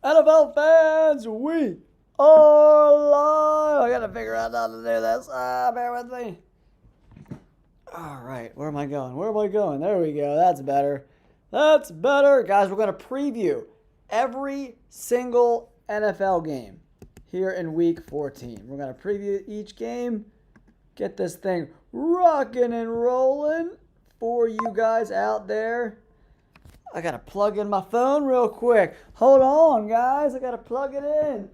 NFL fans, we are live. I gotta figure out how to do this. Bear with me. All right, where am I going? There we go. That's better. Guys, we're gonna preview every single NFL game here in Week 14. We're gonna preview each game, get this thing rocking and rolling for you guys out there. I gotta plug in my phone real quick. Hold on, guys. I gotta plug it in.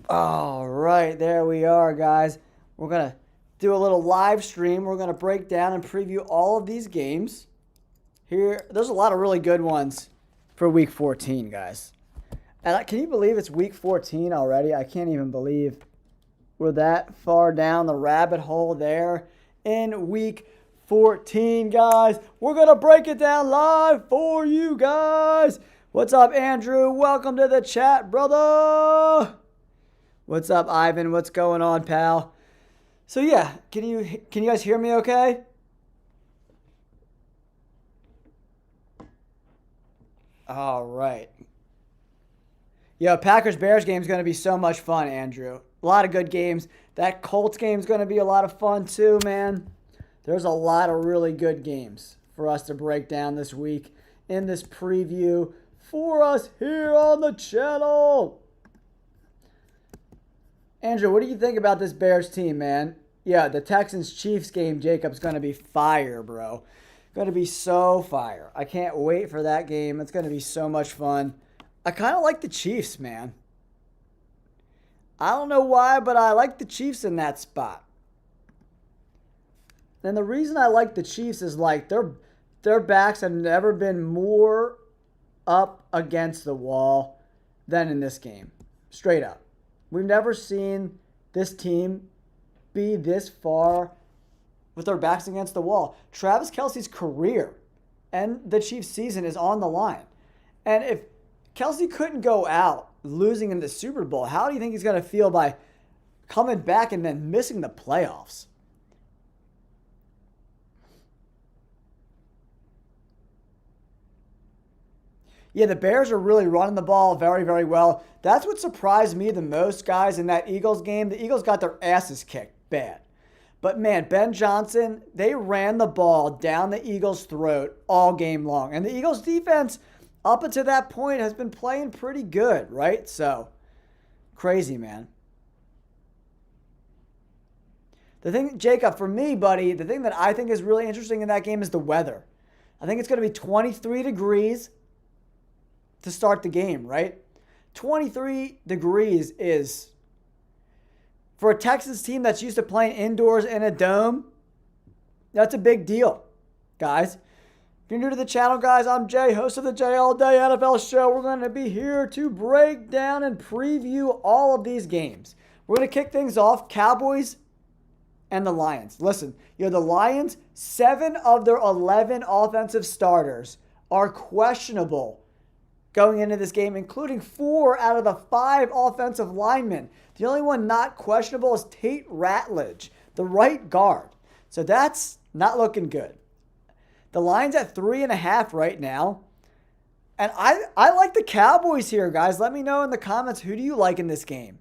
All right, there we are, guys. We're gonna do a little live stream. We're gonna break down and preview all of these games. Here, there's a lot of really good ones for Week 14, guys. And can you believe it's Week 14 already? I can't even believe we're that far down the rabbit hole there in Week 14, guys. We're going to break it down live for you guys. What's up, Andrew? Welcome to the chat, brother. What's up, Ivan? What's going on, pal? So, yeah, can you guys hear me okay? All right. Yo, Packers-Bears game is going to be so much fun, Andrew. A lot of good games. That Colts game is going to be a lot of fun too, man. There's a lot of really good games for us to break down this week in this preview for us here on the channel. Andrew, what do you think about this Bears team, man? Yeah, the Texans-Chiefs game, Jacob's going to be fire, bro. Going to be so fire. I can't wait for that game. It's going to be so much fun. I kind of like the Chiefs, man. I don't know why, but I like the Chiefs in that spot. And the reason I like the Chiefs is like their backs have never been more up against the wall than in this game. Straight up. We've never seen this team be this far with their backs against the wall. Travis Kelce's career and the Chiefs' season is on the line. And if Kelce couldn't go out losing in the Super Bowl, how do you think he's going to feel by coming back and then missing the playoffs? Yeah, the Bears are really running the ball very, very well. That's what surprised me the most, guys, in that Eagles game. The Eagles got their asses kicked bad. But, man, Ben Johnson, they ran the ball down the Eagles' throat all game long. And the Eagles' defense, up until that point, has been playing pretty good, right? So, crazy, man. The thing, Jacob, for me, buddy, the thing that I think is really interesting in that game is the weather. I think it's going to be 23 degrees to start the game, right? 23 degrees is, for a Texans team that's used to playing indoors in a dome, that's a big deal, guys. If you're new to the channel, guys, I'm Jay, host of the Jay All Day NFL Show. We're going to be here to break down and preview all of these games. We're going to kick things off, Cowboys and the Lions. Listen, the Lions, 7 of their 11 offensive starters are questionable going into this game, including 4 out of the 5 offensive linemen. The only one not questionable is Tate Ratledge, the right guard. So that's not looking good. The line's at 3.5 right now. And I like the Cowboys here, guys. Let me know in the comments, who do you like in this game?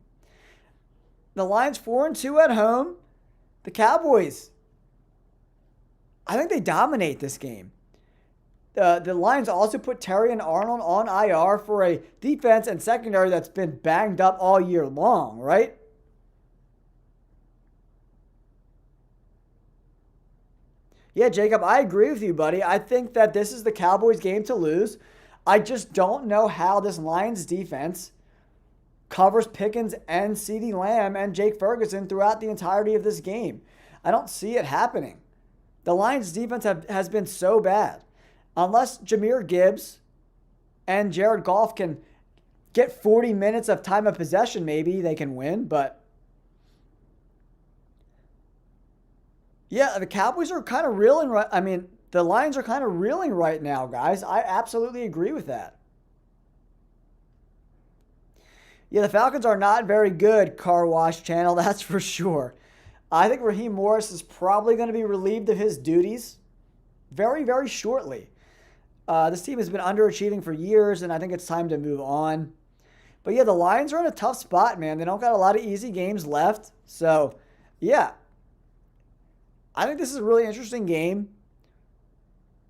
The line's 4-2 at home. The Cowboys, I think they dominate this game. The Lions also put Terry and Arnold on IR for a defense and secondary that's been banged up all year long, right? Yeah, Jacob, I agree with you, buddy. I think that this is the Cowboys' game to lose. I just don't know how this Lions defense covers Pickens and CeeDee Lamb and Jake Ferguson throughout the entirety of this game. I don't see it happening. The Lions' defense has been so bad. Unless Jahmyr Gibbs and Jared Goff can get 40 minutes of time of possession, maybe they can win. But, yeah, the Cowboys are kind of reeling. The Lions are kind of reeling right now, guys. I absolutely agree with that. Yeah, the Falcons are not very good, Car Wash Channel, that's for sure. I think Raheem Morris is probably going to be relieved of his duties very, very shortly. This team has been underachieving for years, and I think it's time to move on. But yeah, the Lions are in a tough spot, man. They don't got a lot of easy games left. So, yeah. I think this is a really interesting game.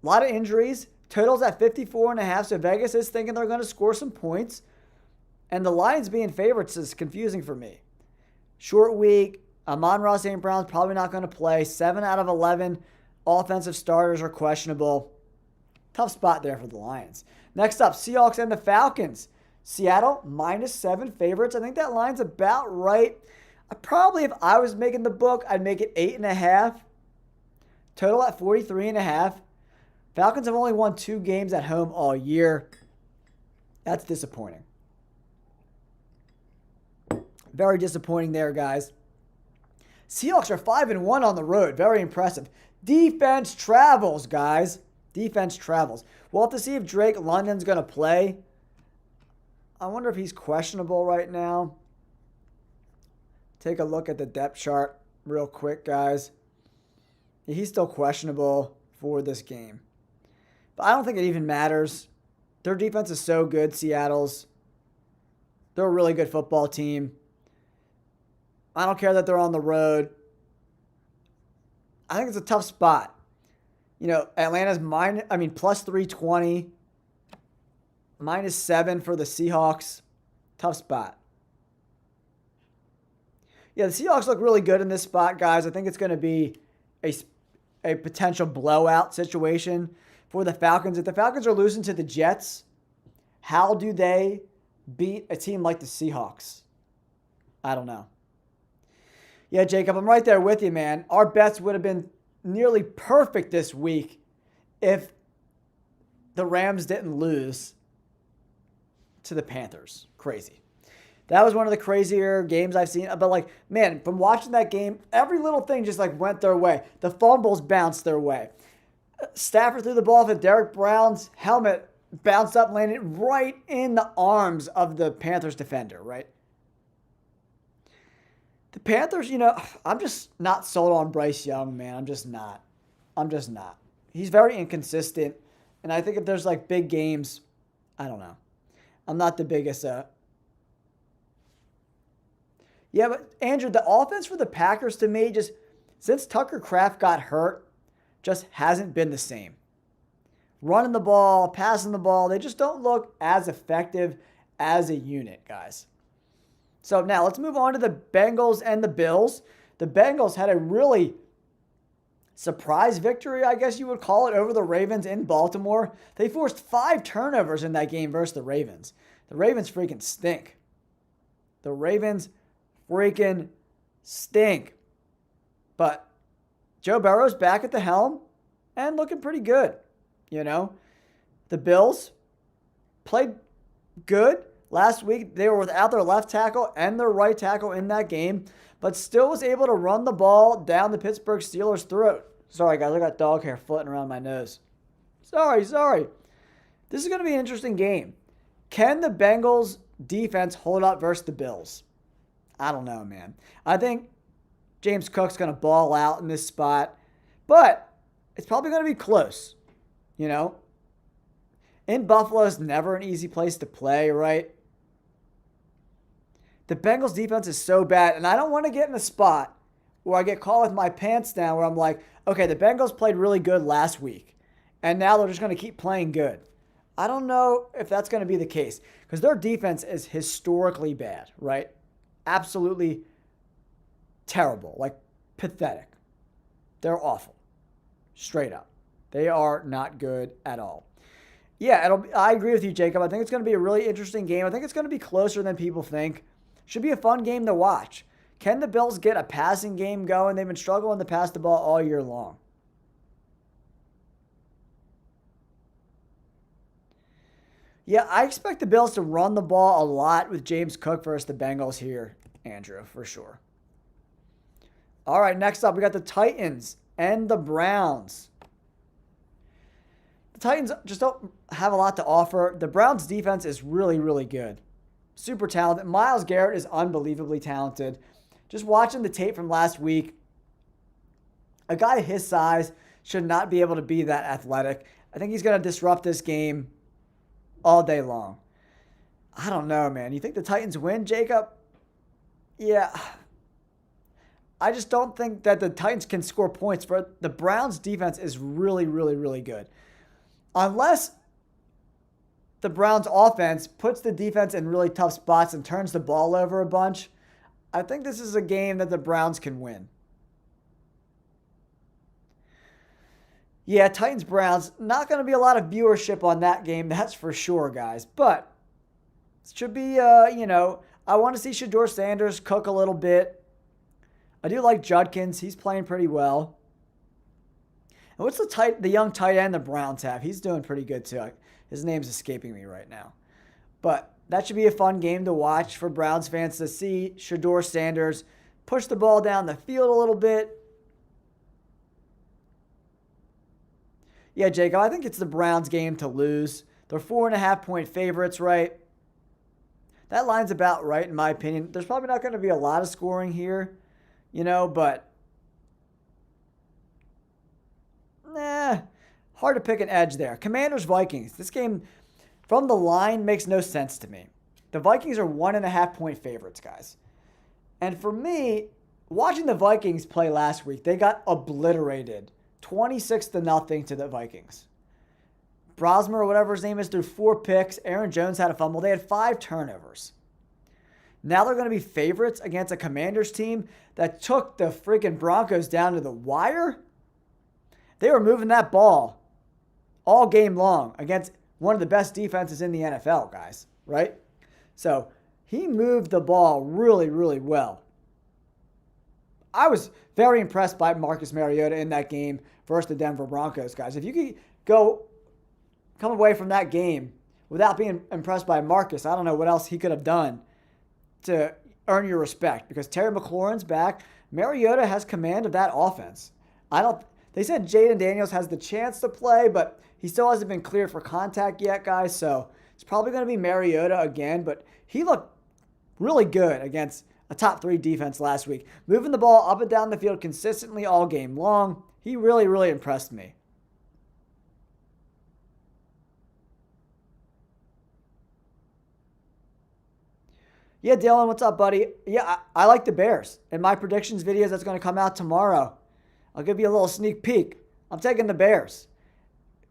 A lot of injuries. Total's at 54.5, so Vegas is thinking they're going to score some points. And the Lions being favorites is confusing for me. Short week. Amon-Ra St. Brown's probably not going to play. 7 out of 11 offensive starters are questionable. Tough spot there for the Lions. Next up, Seahawks and the Falcons. Seattle, -7 favorites. I think that line's about right. If I was making the book, I'd make it 8.5. Total at 43.5. Falcons have only won 2 games at home all year. That's disappointing. Very disappointing there, guys. Seahawks are 5-1 on the road. Very impressive. Defense travels, guys. Defense travels. We'll have to see if Drake London's going to play. I wonder if he's questionable right now. Take a look at the depth chart real quick, guys. He's still questionable for this game. But I don't think it even matters. Their defense is so good, Seattle's. They're a really good football team. I don't care that they're on the road. I think it's a tough spot. You know, Atlanta's plus 320. -7 for the Seahawks. Tough spot. Yeah, the Seahawks look really good in this spot, guys. I think it's going to be a potential blowout situation for the Falcons. If the Falcons are losing to the Jets, how do they beat a team like the Seahawks? I don't know. Yeah, Jacob, I'm right there with you, man. Our bets would have been nearly perfect this week if the Rams didn't lose to the Panthers. Crazy. That was one of the crazier games I've seen. But, man, from watching that game, every little thing just, went their way. The fumbles bounced their way. Stafford threw the ball off Derek Brown's helmet, bounced up, landed right in the arms of the Panthers defender, right? The Panthers, I'm just not sold on Bryce Young, man. I'm just not. He's very inconsistent. And I think if there's, big games, I don't know. I'm not the biggest. Yeah, but Andrew, the offense for the Packers to me, just since Tucker Kraft got hurt, just hasn't been the same. Running the ball, passing the ball, they just don't look as effective as a unit, guys. So now let's move on to the Bengals and the Bills. The Bengals had a really surprise victory, I guess you would call it, over the Ravens in Baltimore. They forced 5 turnovers in that game versus the Ravens. The Ravens freaking stink. The Ravens freaking stink. But Joe Burrow's back at the helm and looking pretty good. The Bills played good. Last week, they were without their left tackle and their right tackle in that game, but still was able to run the ball down the Pittsburgh Steelers' throat. Sorry, guys, I got dog hair floating around my nose. Sorry. This is going to be an interesting game. Can the Bengals defense hold up versus the Bills? I don't know, man. I think James Cook's going to ball out in this spot, but it's probably going to be close, In Buffalo is never an easy place to play, right? The Bengals defense is so bad, and I don't want to get in a spot where I get caught with my pants down where I'm like, okay, the Bengals played really good last week, and now they're just going to keep playing good. I don't know if that's going to be the case because their defense is historically bad, right? Absolutely terrible, pathetic. They're awful, straight up. They are not good at all. Yeah, I agree with you, Jacob. I think it's going to be a really interesting game. I think it's going to be closer than people think. Should be a fun game to watch. Can the Bills get a passing game going? They've been struggling to pass the ball all year long. Yeah, I expect the Bills to run the ball a lot with James Cook versus the Bengals here, Andrew, for sure. All right, next up, we got the Titans and the Browns. The Titans just don't have a lot to offer. The Browns' defense is really, really good. Super talented. Myles Garrett is unbelievably talented. Just watching the tape from last week, a guy his size should not be able to be that athletic. I think he's going to disrupt this game all day long. I don't know, man. You think the Titans win, Jacob? Yeah. I just don't think that the Titans can score points. For the Browns' defense is really, really, really good. Unless the Browns' offense puts the defense in really tough spots and turns the ball over a bunch, I think this is a game that the Browns can win. Yeah, Titans-Browns, not going to be a lot of viewership on that game, that's for sure, guys. But it should be, I want to see Shedeur Sanders cook a little bit. I do like Judkins. He's playing pretty well. And what's the young tight end the Browns have? He's doing pretty good, too. His name's escaping me right now. But that should be a fun game to watch for Browns fans to see Shedeur Sanders push the ball down the field a little bit. Yeah, Jacob, I think it's the Browns game to lose. They're 4.5-point favorites, right? That line's about right, in my opinion. There's probably not going to be a lot of scoring here, but hard to pick an edge there. Commanders-Vikings. This game, from the line, makes no sense to me. The Vikings are 1.5-point favorites, guys. And for me, watching the Vikings play last week, they got obliterated. 26-0 to the Vikings. Brosmer, or whatever his name is, threw 4 picks. Aaron Jones had a fumble. They had 5 turnovers. Now they're going to be favorites against a Commanders team that took the freaking Broncos down to the wire. They were moving that ball all game long against one of the best defenses in the NFL, guys, right? So he moved the ball really, really well. I was very impressed by Marcus Mariota in that game versus the Denver Broncos, guys. If you could come away from that game without being impressed by Marcus, I don't know what else he could have done to earn your respect, because Terry McLaurin's back. Mariota has command of that offense. They said Jaden Daniels has the chance to play, but he still hasn't been cleared for contact yet, guys. So it's probably going to be Mariota again, but he looked really good against a top 3 defense last week. Moving the ball up and down the field consistently all game long. He really, really impressed me. Yeah, Dylan, what's up, buddy? Yeah, I like the Bears. In my predictions videos that's going to come out tomorrow, I'll give you a little sneak peek. I'm taking the Bears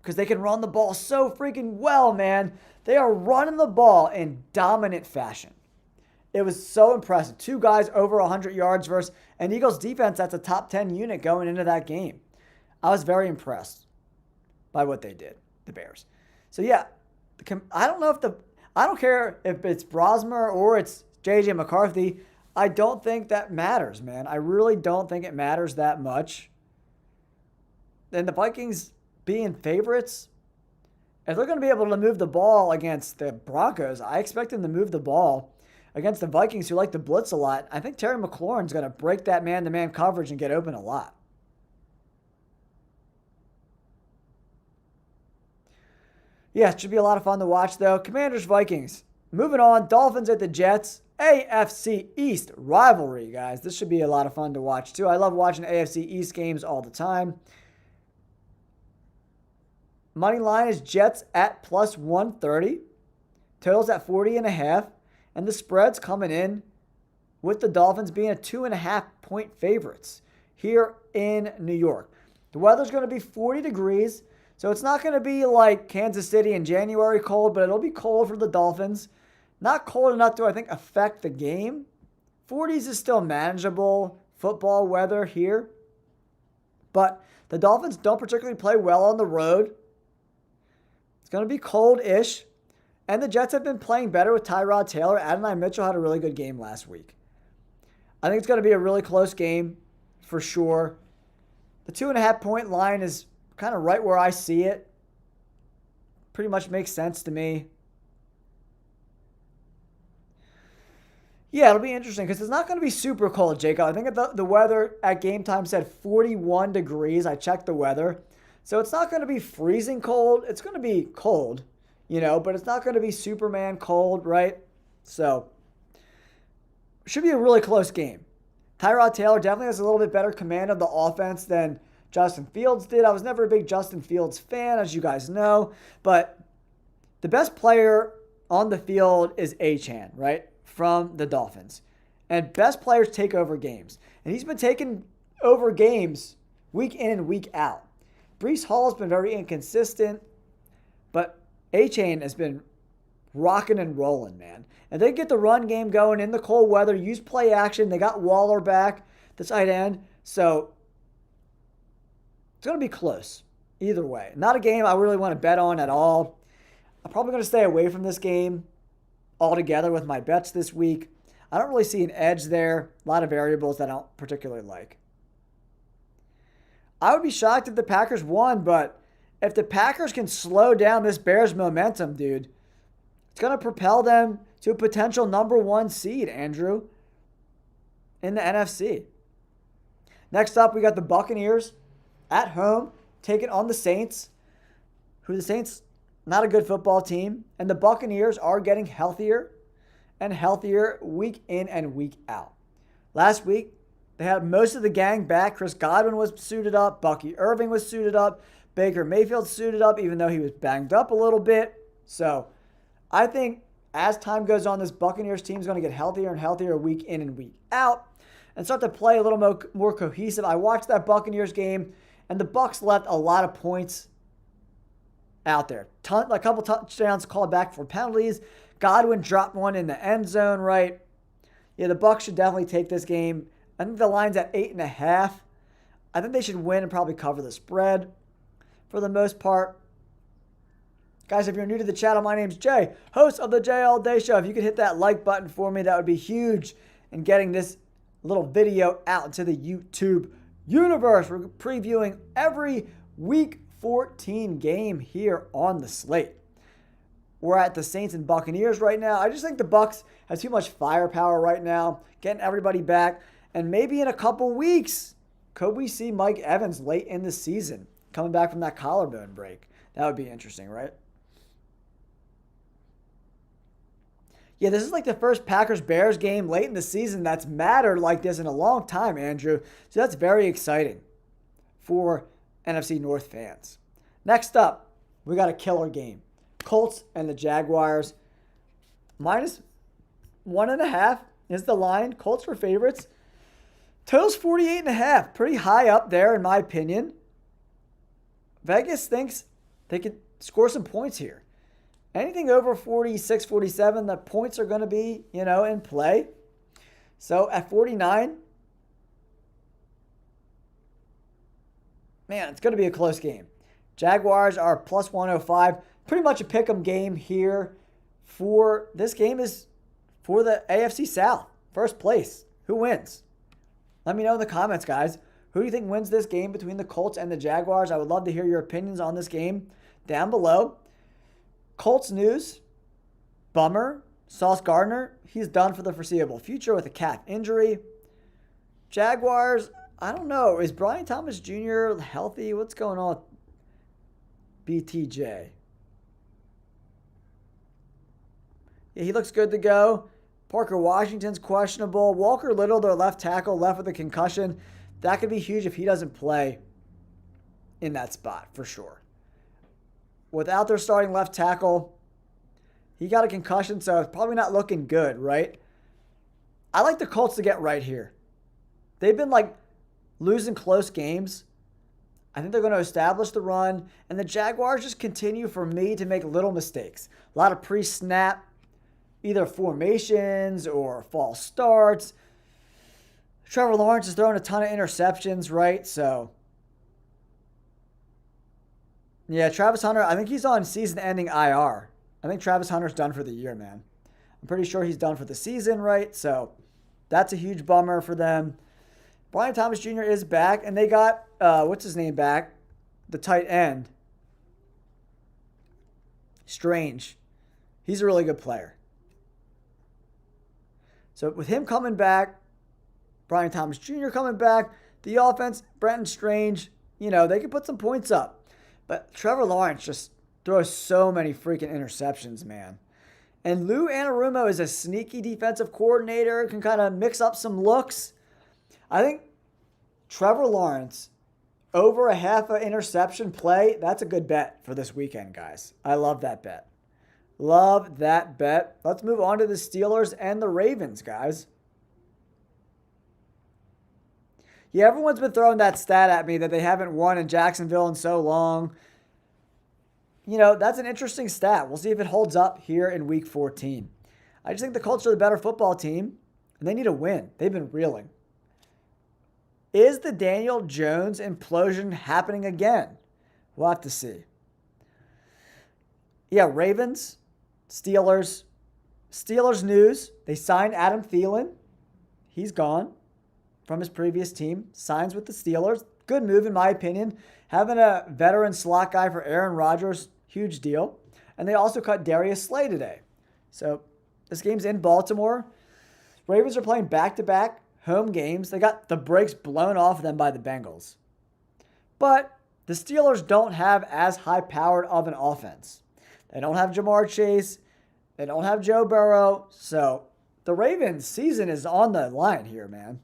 because they can run the ball so freaking well, man. They are running the ball in dominant fashion. It was so impressive. 2 guys over 100 yards versus an Eagles defense that's a top 10 unit going into that game. I was very impressed by what they did, the Bears. So, yeah, I don't care if it's Brosmer or it's J.J. McCarthy. I don't think that matters, man. I really don't think it matters that much. And the Vikings being favorites, if they're going to be able to move the ball against the Broncos, I expect them to move the ball against the Vikings, who like to blitz a lot. I think Terry McLaurin's going to break that man-to-man coverage and get open a lot. Yeah, it should be a lot of fun to watch, though. Commanders-Vikings. Moving on, Dolphins at the Jets. AFC East rivalry, guys. This should be a lot of fun to watch, too. I love watching AFC East games all the time. Money line is Jets at plus 130. Totals at 40.5. And the spread's coming in with the Dolphins being a 2.5-point favorites here in New York. The weather's going to be 40 degrees, so it's not going to be like Kansas City in January cold, but it'll be cold for the Dolphins. Not cold enough to, I think, affect the game. 40s is still manageable football weather here. But the Dolphins don't particularly play well on the road. It's going to be cold-ish. And the Jets have been playing better with Tyrod Taylor. Adonai Mitchell had a really good game last week. I think it's going to be a really close game for sure. The 2.5-point line is kind of right where I see it. Pretty much makes sense to me. Yeah, it'll be interesting because it's not going to be super cold, Jacob. I think the weather at game time said 41 degrees. I checked the weather. So it's not going to be freezing cold. It's going to be cold, but it's not going to be Superman cold, right? So it should be a really close game. Tyrod Taylor definitely has a little bit better command of the offense than Justin Fields did. I was never a big Justin Fields fan, as you guys know, but the best player on the field is Achane, right, from the Dolphins. And best players take over games. And he's been taking over games week in and week out. Breece Hall's been very inconsistent, but Achane has been rocking and rolling, man. And they get the run game going in the cold weather, use play action. They got Waller back, the tight end. So it's going to be close either way. Not a game I really want to bet on at all. I'm probably going to stay away from this game altogether with my bets this week. I don't really see an edge there. A lot of variables that I don't particularly like. I would be shocked if the Packers won, but if the Packers can slow down this Bears momentum, dude, it's going to propel them to a potential number 1 seed, Andrew, in the NFC. Next up, we got the Buccaneers at home taking on the Saints, who the Saints, not a good football team, and the Buccaneers are getting healthier and healthier week in and week out. Last week, they had most of the gang back. Chris Godwin was suited up. Bucky Irving was suited up. Baker Mayfield suited up, even though he was banged up a little bit. So I think as time goes on, this Buccaneers team is going to get healthier and healthier week in and week out and start to play a little more cohesive. I watched that Buccaneers game, and the Bucs left a lot of points out there. A couple touchdowns called back for penalties. Godwin dropped one in the end zone, right? Yeah, the Bucs should definitely take this game. I think the line's at 8.5. I think they should win and probably cover the spread for the most part. Guys, if you're new to the channel, my name's Jay, host of the Jay All Day Show. If you could hit that like button for me, that would be huge in getting this little video out into the YouTube universe. We're previewing every Week 14 game here on the slate. We're at the Saints and Buccaneers right now. I just think the Bucs have too much firepower right now, getting everybody back. And maybe in a couple weeks, could we see Mike Evans late in the season coming back from that collarbone break? That would be interesting, right? Yeah, this is like the first Packers-Bears game late in the season that's mattered like this in a long time, Andrew. So that's very exciting for NFC North fans. Next up, we got a killer game. Colts and the Jaguars. -1.5 is the line. Colts were favorites. Total's 48.5. Pretty high up there, in my opinion. Vegas thinks they could score some points here. Anything over 46, 47, the points are going to be, in play. So at 49, man, it's going to be a close game. Jaguars are +105. Pretty much a pick'em game here. This game is for the AFC South. First place. Who wins? Let me know in the comments, guys. Who do you think wins this game between the Colts and the Jaguars? I would love to hear your opinions on this game down below. Colts news. Bummer. Sauce Gardner, he's done for the foreseeable future with a calf injury. Jaguars, I don't know. Is Brian Thomas Jr. healthy? What's going on with BTJ? Yeah, he looks good to go. Parker Washington's questionable. Walker Little, their left tackle, left with a concussion. That could be huge if he doesn't play in that spot, for sure. Without their starting left tackle, he got a concussion, so it's probably not looking good, right? I like the Colts to get right here. They've been, losing close games. I think they're going to establish the run, and the Jaguars just continue, for me, to make little mistakes. A lot of pre-snap either formations or false starts. Trevor Lawrence is throwing a ton of interceptions, right? So, yeah, Travis Hunter, I think he's on season-ending IR. I think Travis Hunter's done for the year, man. I'm pretty sure he's done for the season, right? So, that's a huge bummer for them. Brian Thomas Jr. is back, and they got, what's his name back? The tight end. Strange. He's a really good player. So with him coming back, Brian Thomas Jr. coming back, the offense, Brenton Strange, they can put some points up. But Trevor Lawrence just throws so many freaking interceptions, man. And Lou Anarumo is a sneaky defensive coordinator, can kind of mix up some looks. I think Trevor Lawrence over a half an interception play, that's a good bet for this weekend, guys. I love that bet. Love that bet. Let's move on to the Steelers and the Ravens, guys. Yeah, everyone's been throwing that stat at me that they haven't won in Jacksonville in so long. That's an interesting stat. We'll see if it holds up here in Week 14. I just think the Colts are the better football team, and they need a win. They've been reeling. Is the Daniel Jones implosion happening again? We'll have to see. Yeah, Ravens, Steelers. Steelers news. They signed Adam Thielen. He's gone from his previous team. Signs with the Steelers. Good move, in my opinion. Having a veteran slot guy for Aaron Rodgers, huge deal. And they also cut Darius Slay today. So this game's in Baltimore. Ravens are playing back-to-back home games. They got the brakes blown off them by the Bengals. But the Steelers don't have as high-powered of an offense. They don't have Jamar Chase. They don't have Joe Burrow. So the Ravens' season is on the line here, man.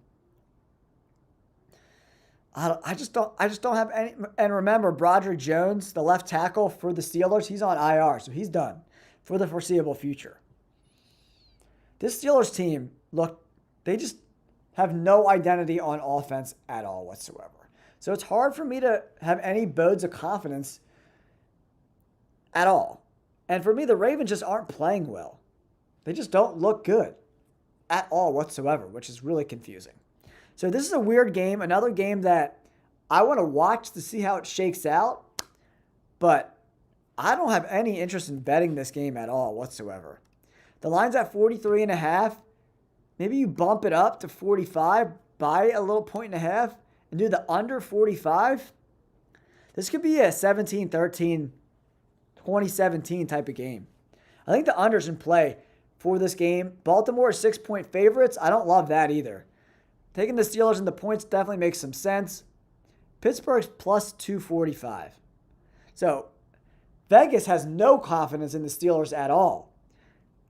I just don't have any. And remember, Broderick Jones, the left tackle for the Steelers, he's on IR, so he's done for the foreseeable future. This Steelers team, look, they just have no identity on offense at all whatsoever. So it's hard for me to have any bodes of confidence at all. And for me, the Ravens just aren't playing well. They just don't look good at all whatsoever, which is really confusing. So this is a weird game, another game that I want to watch to see how it shakes out, but I don't have any interest in betting this game at all whatsoever. The line's at 43.5. Maybe you bump it up to 45, buy a little 1.5, and do the under 45. This could be a 17-13, 2017 type of game. I think the under's in play for this game. Baltimore is 6-point favorites. I don't love that either. Taking the Steelers and the points definitely makes some sense. Pittsburgh's plus 245. So Vegas has no confidence in the Steelers at all.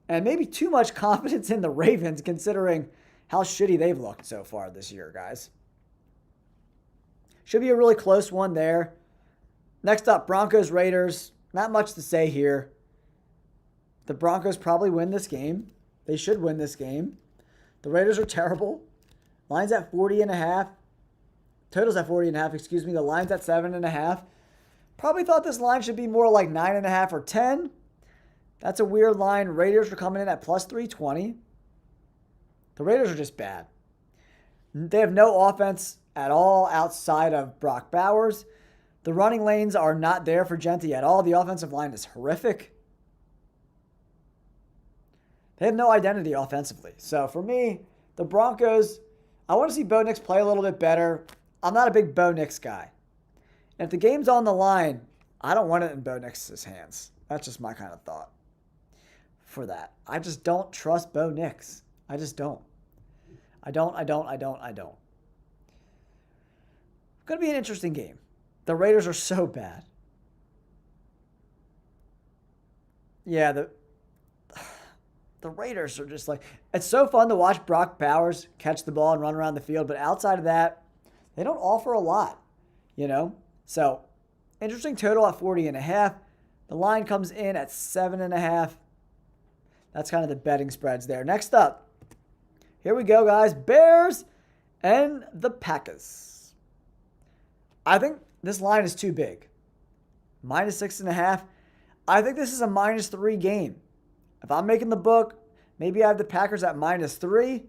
And maybe too much confidence in the Ravens considering how shitty they've looked so far this year, guys. Should be a really close one there. Next up, Broncos, Raiders. Not much to say here. The Broncos probably win this game. They should win this game. The Raiders are terrible. Line's at 40.5. Total's at 40.5, excuse me. The line's at 7.5. Probably thought this line should be more like 9.5 or 10. That's a weird line. Raiders are coming in at plus 320. The Raiders are just bad. They have no offense at all outside of Brock Bowers. The running lanes are not there for Genti at all. The offensive line is horrific. They have no identity offensively. So for me, the Broncos, I want to see Bo Nix play a little bit better. I'm not a big Bo Nix guy. And if the game's on the line, I don't want it in Bo Nix's hands. That's just my kind of thought for that. I just don't trust Bo Nix. I just don't. I don't. It's going to be an interesting game. The Raiders are so bad. Yeah, the Raiders are just like, it's so fun to watch Brock Bowers catch the ball and run around the field, but outside of that, they don't offer a lot, So, interesting total at 40.5. The line comes in at 7.5. That's kind of the betting spreads there. Next up, here we go, guys. Bears and the Packers. I think this line is too big. -6.5. I think this is a -3 game. If I'm making the book, maybe I have the Packers at -3,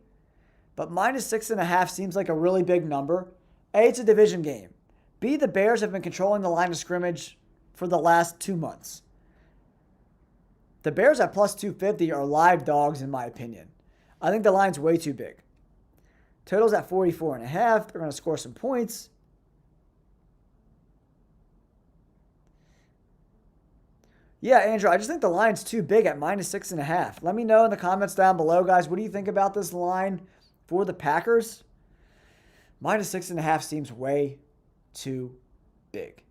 but -6.5 seems like a really big number. A, it's a division game. B, the Bears have been controlling the line of scrimmage for the last 2 months. The Bears at plus 250 are live dogs, in my opinion. I think the line's way too big. Total's at 44.5. They're going to score some points. Yeah, Andrew, I just think the line's too big at -6.5. Let me know in the comments down below, guys. What do you think about this line for the Packers? -6.5 seems way too big.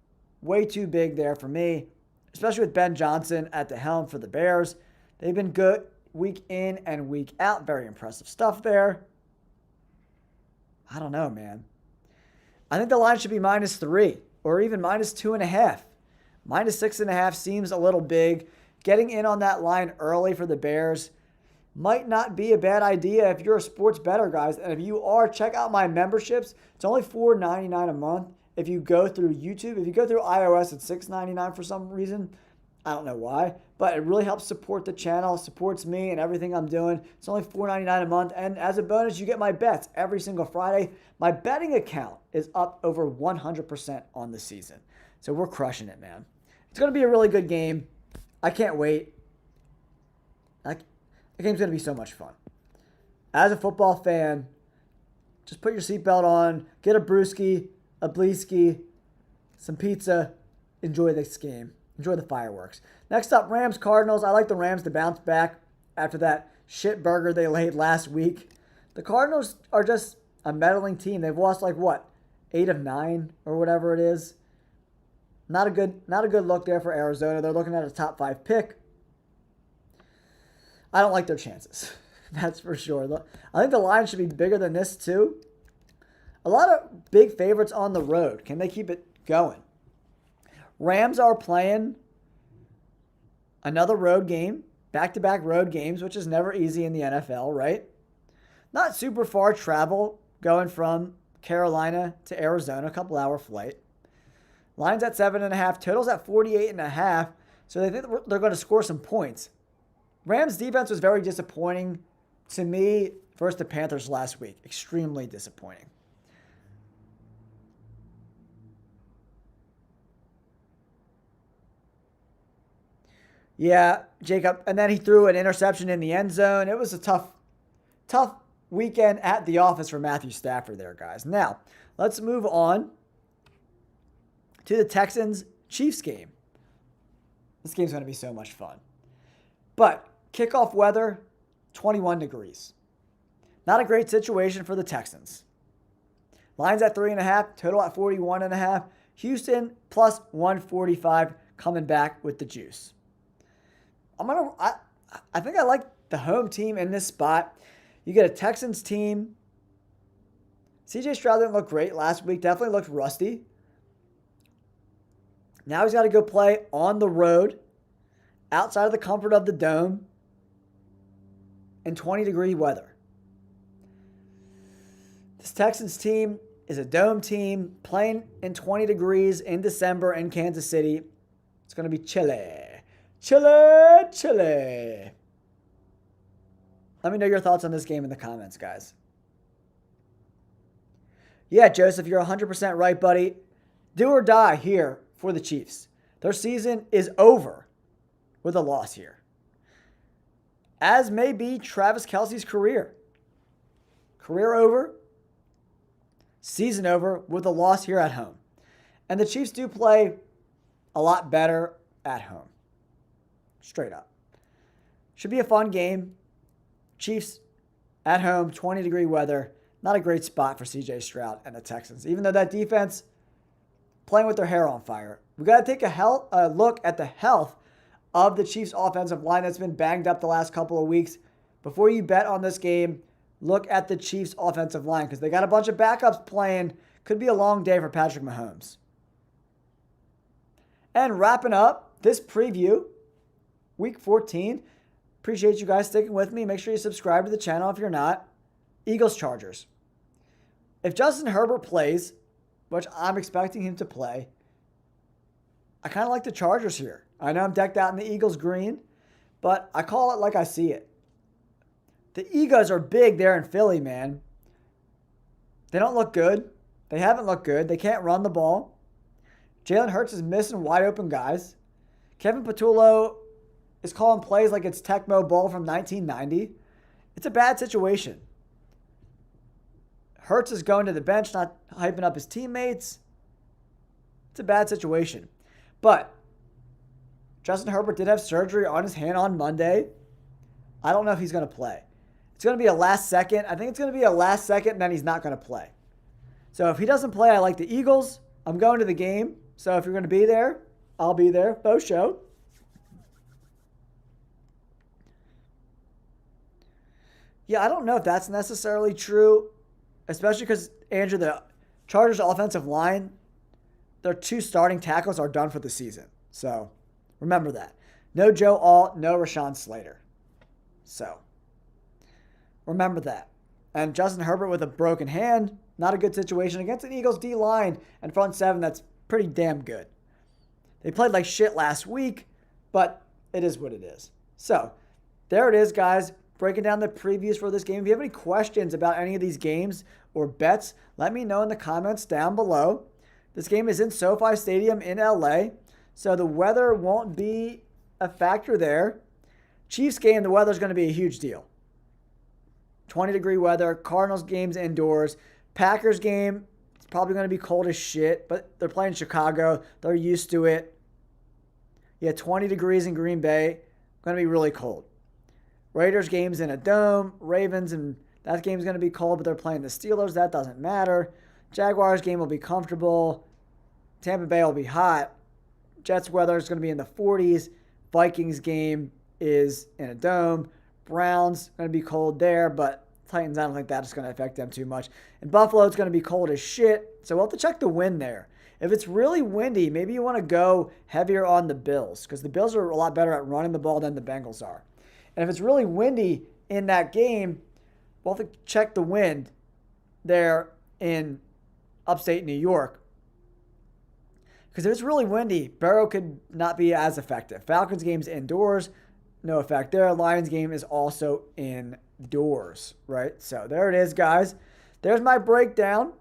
Way too big there for me, especially with Ben Johnson at the helm for the Bears. They've been good week in and week out. Very impressive stuff there. I don't know, man. I think the line should be -3 or even -2.5. -6.5 seems a little big. Getting in on that line early for the Bears might not be a bad idea if you're a sports bettor, guys. And if you are, check out my memberships. It's only $4.99 a month. If you go through YouTube, if you go through iOS, it's $6.99 for some reason. I don't know why, but it really helps support the channel, supports me and everything I'm doing. It's only $4.99 a month. And as a bonus, you get my bets every single Friday. My betting account is up over 100% on the season. So we're crushing it, man. It's going to be a really good game. I can't wait. The game's going to be so much fun. As a football fan, just put your seatbelt on, get a brewski, a bleeski, some pizza, enjoy this game. Enjoy the fireworks. Next up, Rams-Cardinals. I like the Rams to bounce back after that shit burger they laid last week. The Cardinals are just a meddling team. They've lost 8 of 9 or whatever it is. Not a good look there for Arizona. They're looking at a top 5 pick. I don't like their chances. That's for sure. I think the line should be bigger than this too. A lot of big favorites on the road. Can they keep it going? Rams are playing another road game, back-to-back road games, which is never easy in the NFL, right? Not super far travel going from Carolina to Arizona, a couple hour flight. Line's at 7.5, totals at 48.5, so they think they're going to score some points. Rams defense was very disappointing to me versus the Panthers last week. Extremely disappointing. Yeah, Jacob. And then he threw an interception in the end zone. It was a tough weekend at the office for Matthew Stafford there, guys. Now, let's move on to the Texans-Chiefs game. This game's going to be so much fun. But kickoff weather, 21 degrees. Not a great situation for the Texans. Line's at 3.5, total at 41.5. Houston plus 145 coming back with the juice. I think I like the home team in this spot. You get a Texans team. CJ Stroud didn't look great last week. Definitely looked rusty. Now he's got to go play on the road, outside of the comfort of the dome, in 20-degree weather. This Texans team is a dome team playing in 20 degrees in December in Kansas City. It's going to be chilly. Chilly. Let me know your thoughts on this game in the comments, guys. Yeah, Joseph, you're 100% right, buddy. Do or die here for the Chiefs. Their season is over with a loss here. As may be Travis Kelce's career. Career over. Season over with a loss here at home. And the Chiefs do play a lot better at home. Straight up. Should be a fun game. Chiefs at home, 20-degree weather. Not a great spot for CJ Stroud and the Texans. Even though that defense playing with their hair on fire. We got to take a look at the health of the Chiefs offensive line that's been banged up the last couple of weeks. Before you bet on this game, look at the Chiefs offensive line because they got a bunch of backups playing. Could be a long day for Patrick Mahomes. And wrapping up this preview, Week 14. Appreciate you guys sticking with me. Make sure you subscribe to the channel if you're not. Eagles-Chargers. If Justin Herbert plays, which I'm expecting him to play, I kind of like the Chargers here. I know I'm decked out in the Eagles green, but I call it like I see it. The Eagles are big there in Philly, man. They don't look good. They haven't looked good. They can't run the ball. Jalen Hurts is missing wide open guys. Kevin Patullo is calling plays like it's Tecmo Bowl from 1990. It's a bad situation. Hurts is going to the bench, not hyping up his teammates. It's a bad situation. But Justin Herbert did have surgery on his hand on Monday. I don't know if he's going to play. It's going to be a last second. I think it's going to be a last second, and then he's not going to play. So if he doesn't play, I like the Eagles. I'm going to the game. So if you're going to be there, I'll be there. Both show. Yeah, I don't know if that's necessarily true, especially because, Andrew, the Chargers offensive line, their 2 starting tackles are done for the season. So remember that. No Joe Alt, no Rashawn Slater. So remember that. And Justin Herbert with a broken hand, not a good situation against an Eagles D-line and front 7 that's pretty damn good. They played like shit last week, but it is what it is. So there it is, guys. Breaking down the previews for this game. If you have any questions about any of these games or bets, let me know in the comments down below. This game is in SoFi Stadium in LA, so the weather won't be a factor there. Chiefs game, the weather is going to be a huge deal. 20-degree weather. Cardinals game's indoors. Packers game, it's probably going to be cold as shit, but they're playing Chicago. They're used to it. Yeah, 20 degrees in Green Bay. Going to be really cold. Raiders game's in a dome. Ravens, and that game's going to be cold, but they're playing the Steelers. That doesn't matter. Jaguars game will be comfortable. Tampa Bay will be hot. Jets weather is going to be in the 40s. Vikings game is in a dome. Browns going to be cold there, but Titans, I don't think that's going to affect them too much. In Buffalo, it's going to be cold as shit, so we'll have to check the wind there. If it's really windy, maybe you want to go heavier on the Bills, because the Bills are a lot better at running the ball than the Bengals are. And if it's really windy in that game, we'll have to check the wind there in upstate New York. Because if it's really windy, Burrow could not be as effective. Falcons game's indoors, no effect there. Lions game is also indoors, right? So there it is, guys. There's my breakdown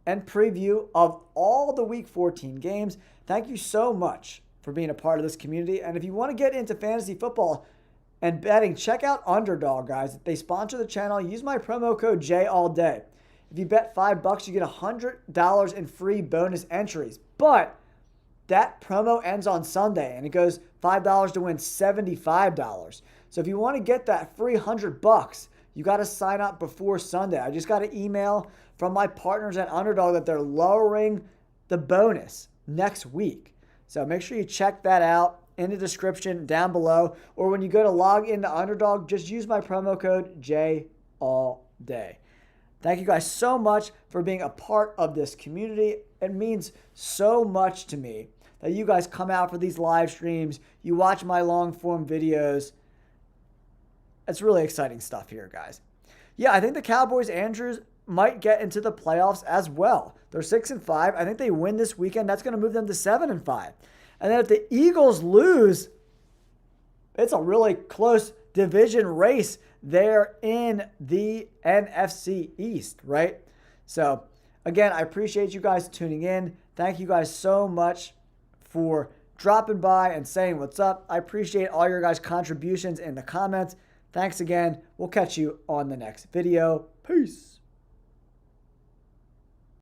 and preview of all the Week 14 games. Thank you so much for being a part of this community. And if you want to get into fantasy football and betting, check out Underdog, guys. They sponsor the channel. Use my promo code JALLDAY. If you bet $5, you get $100 in free bonus entries. But that promo ends on Sunday, and it goes $5 to win $75. So if you want to get that free $100, you got to sign up before Sunday. I just got an email from my partners at Underdog that they're lowering the bonus next week. So make sure you check that out in the description down below. Or when you go to log into Underdog, just use my promo code JALLDAY. Thank you guys so much for being a part of this community. It means so much to me that you guys come out for these live streams. You watch my long form videos. It's really exciting stuff here, guys. Yeah, I think the Cowboys, Andrews, might get into the playoffs as well. They're 6-5. I think they win this weekend. That's going to move them to 7-5. And then if the Eagles lose, it's a really close division race there in the NFC East, right? So, again, I appreciate you guys tuning in. Thank you guys so much for dropping by and saying what's up. I appreciate all your guys' contributions in the comments. Thanks again. We'll catch you on the next video. Peace.